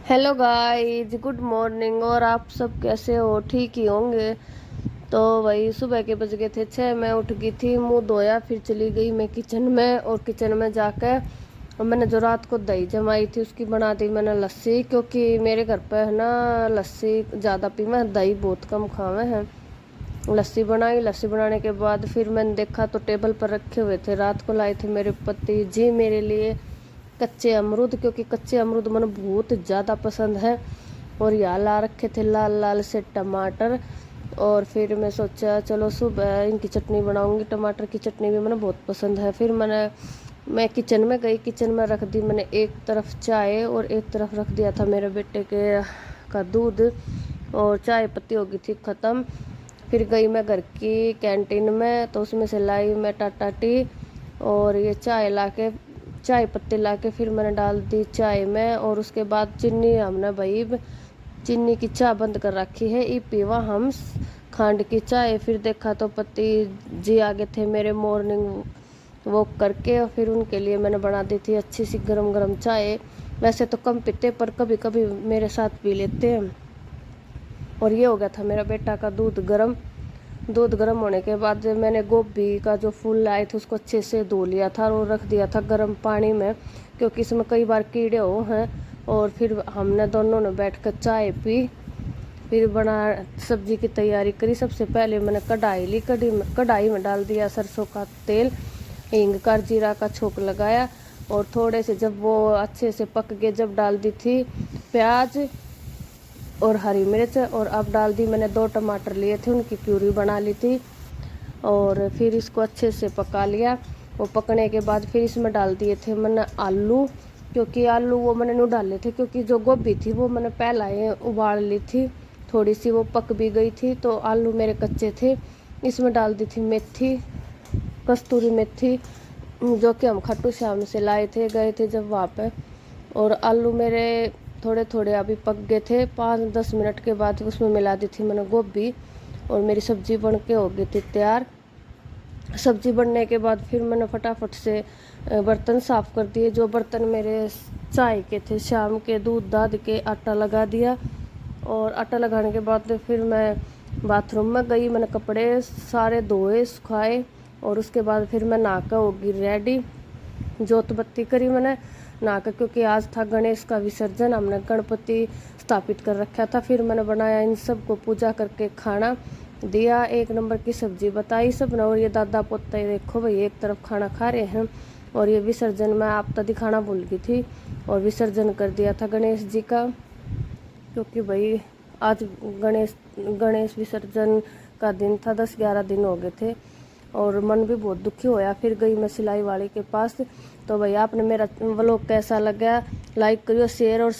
Hello guys, good morning. और आप सब कैसे हो? ठीक ही होंगे। तो वही सुबह के बज गए थे 6। मैं उठ गई थी, मुंह धोया, फिर चली गई मैं किचन में। और किचन में जाकर मैंने जो रात को दही जमाई थी उसकी बना दी मैंने लस्सी, क्योंकि मेरे घर पे है ना लस्सी ज़्यादा पी, मैं दही बहुत कम खावे हैं। लस्सी बनाई। लस्सी बनाने के बाद फिर मैंने देखा तो टेबल पर रखे हुए थे, रात को लाए थे मेरे पति जी मेरे लिए कच्चे अमरूद, क्योंकि कच्चे अमरूद मुझे बहुत ज़्यादा पसंद है। और यहाँ ला रखे थे लाल लाल से टमाटर। और फिर मैं सोचा चलो सुबह इनकी चटनी बनाऊंगी। टमाटर की चटनी भी मुझे बहुत पसंद है। फिर मैं किचन में गई, किचन में रख दी मैंने एक तरफ चाय और एक तरफ रख दिया था मेरे बेटे के का दूध। और चाय पत्ती हो गई थी ख़त्म। फिर गई मैं घर की कैंटीन में, तो उसमें से लाई मैं टाटा टी और ये चाय पत्ती ला के फिर मैंने डाल दी चाय में। और उसके बाद चीनी हमने भाई चीनी की चाय बंद कर रखी है, ई पीवा हम खांड की चाय। फिर देखा तो पति जी आगे थे मेरे मॉर्निंग वॉक करके, और फिर उनके लिए मैंने बना दी थी अच्छी सी गरम गरम चाय। वैसे तो कम पीते, पर कभी कभी मेरे साथ पी लेते हैं। और ये हो गया था मेरा बेटा का दूध गरम। दूध गर्म होने के बाद मैंने गोभी का जो फूल लाए थे उसको अच्छे से धो लिया था और रख दिया था गर्म पानी में, क्योंकि इसमें कई बार कीड़े हो हैं। और फिर हमने दोनों ने बैठ कर चाय पी। फिर बना सब्जी की तैयारी करी। सबसे पहले मैंने कढ़ाई ली, कढ़ाई में डाल दिया सरसों का तेल, हींग का जीरा का छोंक लगाया। और थोड़े से जब वो अच्छे से पक गए, जब डाल दी थी प्याज और हरी मिर्च। और अब डाल दी मैंने 2 टमाटर लिए थे, उनकी प्यूरी बना ली थी। और फिर इसको अच्छे से पका लिया। वो पकने के बाद फिर इसमें डाल दिए थे मैंने आलू, क्योंकि आलू वो मैंने नहीं डाले थे, क्योंकि जो गोभी थी वो मैंने पहला ही उबाल ली थी, थोड़ी सी वो पक भी गई थी, तो आलू मेरे कच्चे थे। इसमें डाल दी थी मेथी, कस्तूरी मेथी, जो कि हम खाटू श्याम से लाए थे, गए थे जब वहाँ पे। और आलू मेरे थोड़े थोड़े अभी पक गए थे। 5-10 मिनट के बाद उसमें मिला दी थी मैंने गोभी। और मेरी सब्जी बन के हो गई थी तैयार। सब्जी बनने के बाद फिर मैंने फटाफट से बर्तन साफ़ कर दिए। जो बर्तन मेरे चाय के थे, शाम के दूध दाद के आटा लगा दिया। और आटा लगाने के बाद फिर मैं बाथरूम में गई, मैंने कपड़े सारे धोए सुखाए। और उसके बाद फिर मैं नहा कर होगी रेडी। जोत बत्ती करी मैंने नहा कर, क्योंकि आज था गणेश का विसर्जन, हमने गणपति स्थापित कर रखा था। फिर मैंने बनाया इन सब को पूजा करके खाना दिया, 1 नंबर की सब्जी बताई सब ने। और ये दादा पोता देखो भाई एक तरफ खाना खा रहे हैं। और ये विसर्जन में आपको दिखाना भूल गई थी, और विसर्जन कर दिया था गणेश जी का, क्योंकि भाई आज गणेश गणेश विसर्जन का दिन था। 10-11 दिन हो गए थे और मन भी बहुत दुखी होया। फिर गई मैं सिलाई वाले के पास। तो भैया आपने मेरा व्लॉग कैसा लगा, लाइक करियो, शेयर और